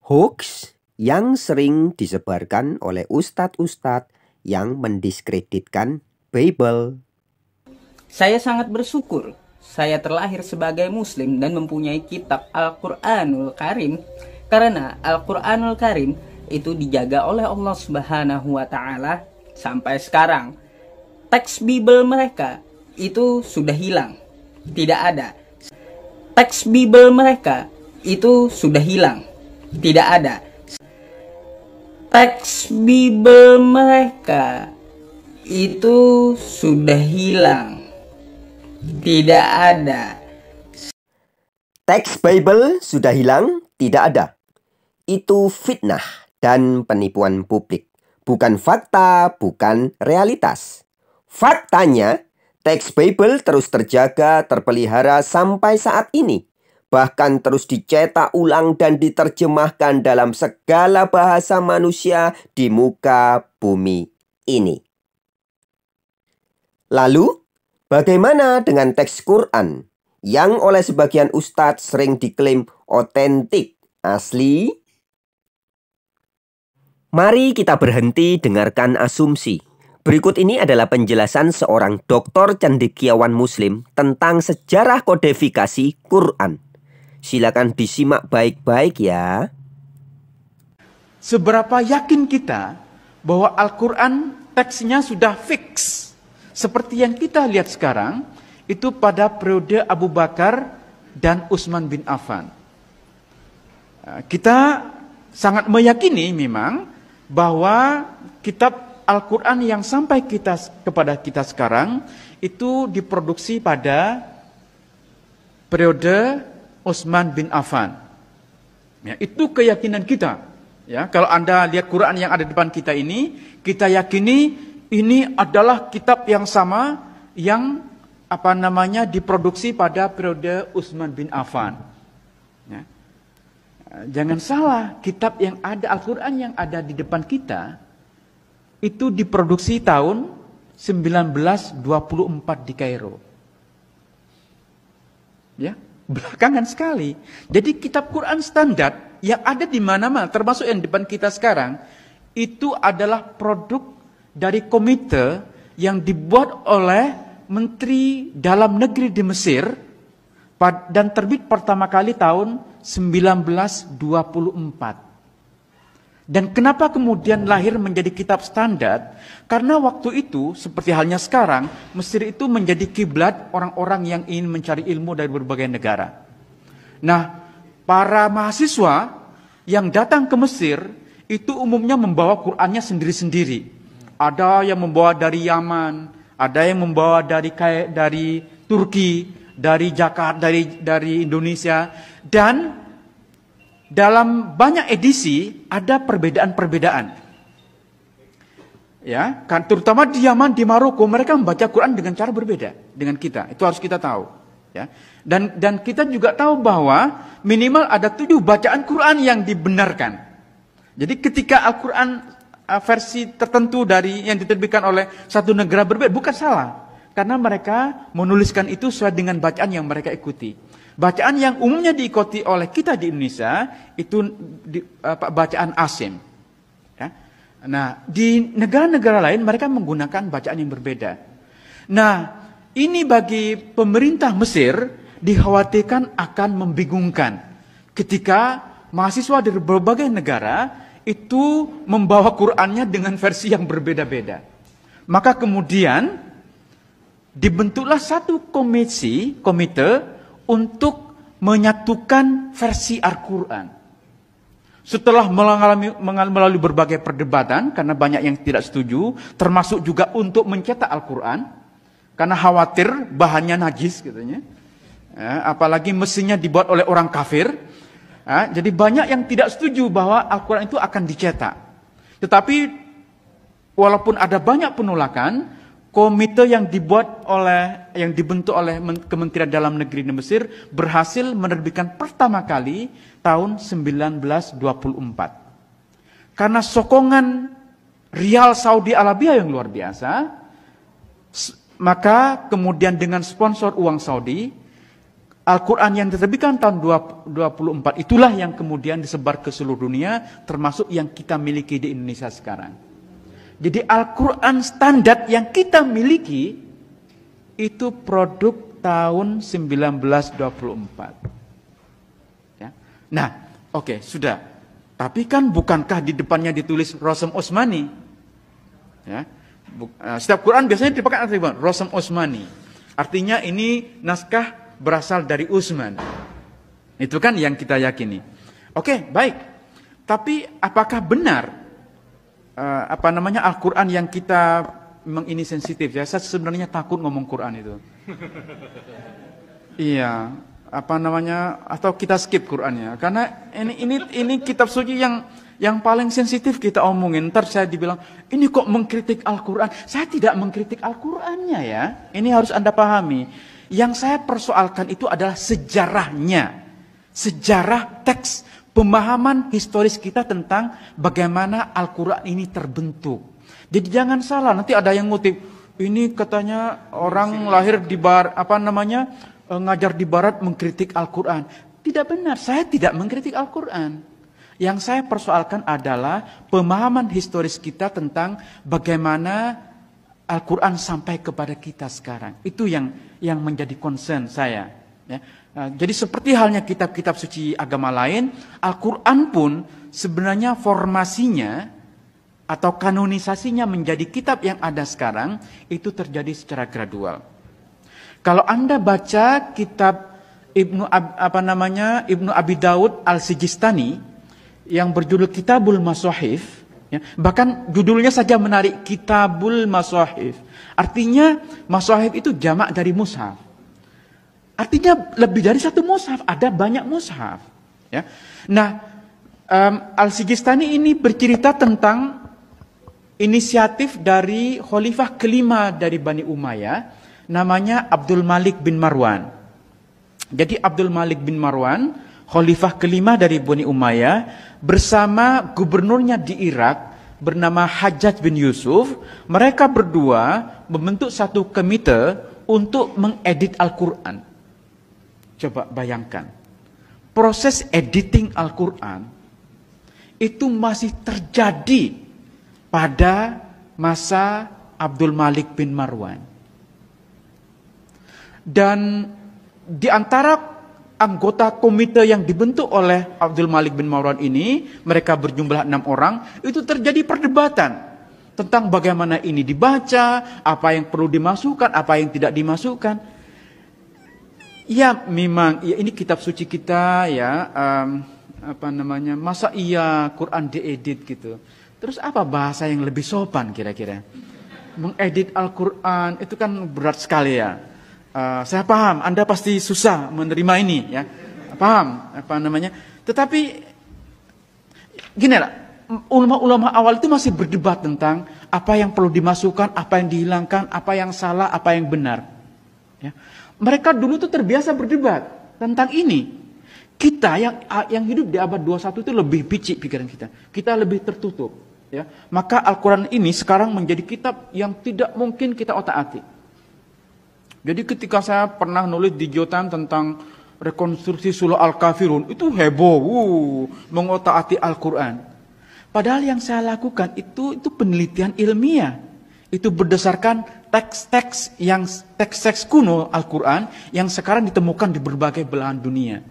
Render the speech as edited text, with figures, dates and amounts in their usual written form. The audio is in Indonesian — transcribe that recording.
Hoax yang sering disebarkan oleh ustadz-ustadz yang mendiskreditkan Bible. Saya sangat bersyukur saya terlahir sebagai muslim dan mempunyai kitab Al-Quranul Karim, karena Al-Quranul Karim itu dijaga oleh Allah Subhanahu wa Ta'ala sampai sekarang. Teks Bible mereka itu sudah hilang, tidak ada. Teks Bible mereka itu sudah hilang, tidak ada. Teks Bible mereka itu sudah hilang, tidak ada. Teks Bible sudah hilang, tidak ada. Itu fitnah dan penipuan publik. Bukan fakta, bukan realitas. Faktanya, teks Bible terus terjaga, terpelihara sampai saat ini. Bahkan terus dicetak ulang dan diterjemahkan dalam segala bahasa manusia di muka bumi ini. Lalu, bagaimana dengan teks Quran yang oleh sebagian ustadz sering diklaim otentik, asli? Mari kita berhenti dengarkan asumsi. Berikut ini adalah penjelasan seorang doktor cendekiawan muslim tentang sejarah kodifikasi Quran. Silakan disimak baik-baik ya. Seberapa yakin kita bahwa Al-Quran teksnya sudah fix? Seperti yang kita lihat sekarang, itu pada periode Abu Bakar dan Utsman bin Affan. Kita sangat meyakini memang bahwa kitab Al-Quran yang sampai kepada kita sekarang itu diproduksi pada periode Utsman bin Affan. Ya, itu keyakinan kita. Ya, kalau Anda lihat Quran yang ada di depan kita ini, kita yakini ini adalah kitab yang sama yang diproduksi pada periode Utsman bin Affan. Ya. Jangan salah, kitab yang ada, Al-Quran yang ada di depan kita itu diproduksi tahun 1924 di Kairo. Ya, belakangan sekali. Jadi kitab Quran standar yang ada di mana-mana, termasuk yang di depan kita sekarang, itu adalah produk dari komite yang dibuat oleh Menteri Dalam Negeri di Mesir dan terbit pertama kali tahun 1924. Dan kenapa kemudian lahir menjadi kitab standar? Karena waktu itu, seperti halnya sekarang, Mesir itu menjadi kiblat orang-orang yang ingin mencari ilmu dari berbagai negara. Nah, para mahasiswa yang datang ke Mesir itu umumnya membawa Qur'annya sendiri-sendiri. Ada yang membawa dari Yaman, ada yang membawa dari Turki, dari Jakarta, dari Indonesia, dan dalam banyak edisi ada perbedaan-perbedaan. Ya, kan terutama di Yaman, di Maroko, mereka membaca Quran dengan cara berbeda dengan kita. Itu harus kita tahu, ya. Dan kita juga tahu bahwa minimal ada 7 bacaan Quran yang dibenarkan. Jadi ketika Al-Quran versi tertentu dari yang diterbitkan oleh satu negara berbeda, bukan salah, karena mereka menuliskan itu sesuai dengan bacaan yang mereka ikuti. Bacaan yang umumnya diikuti oleh kita di Indonesia itu bacaan Asim. Ya. Nah, di negara-negara lain mereka menggunakan bacaan yang berbeda. Nah, ini bagi pemerintah Mesir dikhawatirkan akan membingungkan ketika mahasiswa dari berbagai negara itu membawa Qur'annya dengan versi yang berbeda-beda. Maka kemudian dibentuklah satu komite untuk menyatukan versi Al-Quran. Setelah melalui berbagai perdebatan, karena banyak yang tidak setuju, termasuk juga untuk mencetak Al-Quran, karena khawatir bahannya najis katanya. Ya, apalagi mesinnya dibuat oleh orang kafir. Ya, jadi banyak yang tidak setuju bahwa Al-Quran itu akan dicetak. Tetapi walaupun ada banyak penolakan, komite yang dibentuk oleh Kementerian Dalam Negeri di Mesir berhasil menerbitkan pertama kali tahun 1924. Karena sokongan rial Saudi Arabia yang luar biasa, maka kemudian dengan sponsor uang Saudi, Al-Quran yang diterbitkan tahun 2024 itulah yang kemudian disebar ke seluruh dunia, termasuk yang kita miliki di Indonesia sekarang. Jadi Al-Quran standar yang kita miliki itu produk tahun 1924. Ya. Nah, oke, sudah. Tapi kan bukankah di depannya ditulis Rosem Osmani? Ya. Setiap Quran biasanya dipakai atribut Rosem Osmani. Artinya ini naskah berasal dari Utsman. Itu kan yang kita yakini. Oke, baik. Tapi apakah benar Al-Quran yang kita memang ini sensitif ya? Saya sebenarnya takut ngomong Quran itu. Iya, atau kita skip Qurannya. Karena ini kitab suci yang paling sensitif kita omongin. Ntar saya dibilang, ini kok mengkritik Al-Quran. Saya tidak mengkritik Al-Qurannya ya. Ini harus Anda pahami. Yang saya persoalkan itu adalah sejarahnya. Sejarah teks, pemahaman historis kita tentang bagaimana Al-Quran ini terbentuk. Jadi jangan salah, nanti ada yang ngutip. Ini katanya orang lahir di barat, ngajar di barat mengkritik Al-Quran. Tidak benar, saya tidak mengkritik Al-Quran. Yang saya persoalkan adalah pemahaman historis kita tentang bagaimana Al-Quran sampai kepada kita sekarang. Itu yang menjadi concern saya. Ya. Jadi seperti halnya kitab-kitab suci agama lain, Al-Quran pun sebenarnya formasinya atau kanonisasinya menjadi kitab yang ada sekarang itu terjadi secara gradual. Kalau Anda baca kitab Ibnu Abi Daud Al-Sijistani yang berjudul Kitabul Masahif, ya, bahkan judulnya saja menarik, Kitabul Masahif. Artinya Masahif itu jamak dari mushaf. Artinya lebih dari satu mushaf, ada banyak mushaf. Ya. Nah, Al-Sijistani ini bercerita tentang inisiatif dari khalifah kelima dari Bani Umayyah, namanya Abdul Malik bin Marwan. Jadi Abdul Malik bin Marwan, khalifah kelima dari Bani Umayyah, bersama gubernurnya di Irak bernama Hajjaj bin Yusuf, mereka berdua membentuk satu komite untuk mengedit Al-Quran. Coba bayangkan, proses editing Al-Quran itu masih terjadi pada masa Abdul Malik bin Marwan. Dan di antara anggota komite yang dibentuk oleh Abdul Malik bin Marwan ini, mereka berjumlah 6 orang, itu terjadi perdebatan tentang bagaimana ini dibaca, apa yang perlu dimasukkan, apa yang tidak dimasukkan. Ya memang, ya ini kitab suci kita ya, masa iya Quran diedit gitu. Terus apa bahasa yang lebih sopan kira-kira? Mengedit Al-Quran itu kan berat sekali ya. Saya paham, Anda pasti susah menerima ini ya. Paham Tetapi gini lah, ulama-ulama awal itu masih berdebat tentang apa yang perlu dimasukkan, apa yang dihilangkan, apa yang salah, apa yang benar. Ya. Mereka dulu tuh terbiasa berdebat tentang ini. Kita yang hidup di abad 21 itu lebih picik pikiran kita. Kita lebih tertutup. Ya. Maka Al-Quran ini sekarang menjadi kitab yang tidak mungkin kita otak-atik. Jadi ketika saya pernah nulis di Geotam tentang rekonstruksi surah Al-Kafirun, itu heboh, mengotak-atik Al-Quran. Padahal yang saya lakukan itu penelitian ilmiah. Itu berdasarkan teks-teks kuno Al-Quran yang sekarang ditemukan di berbagai belahan dunia.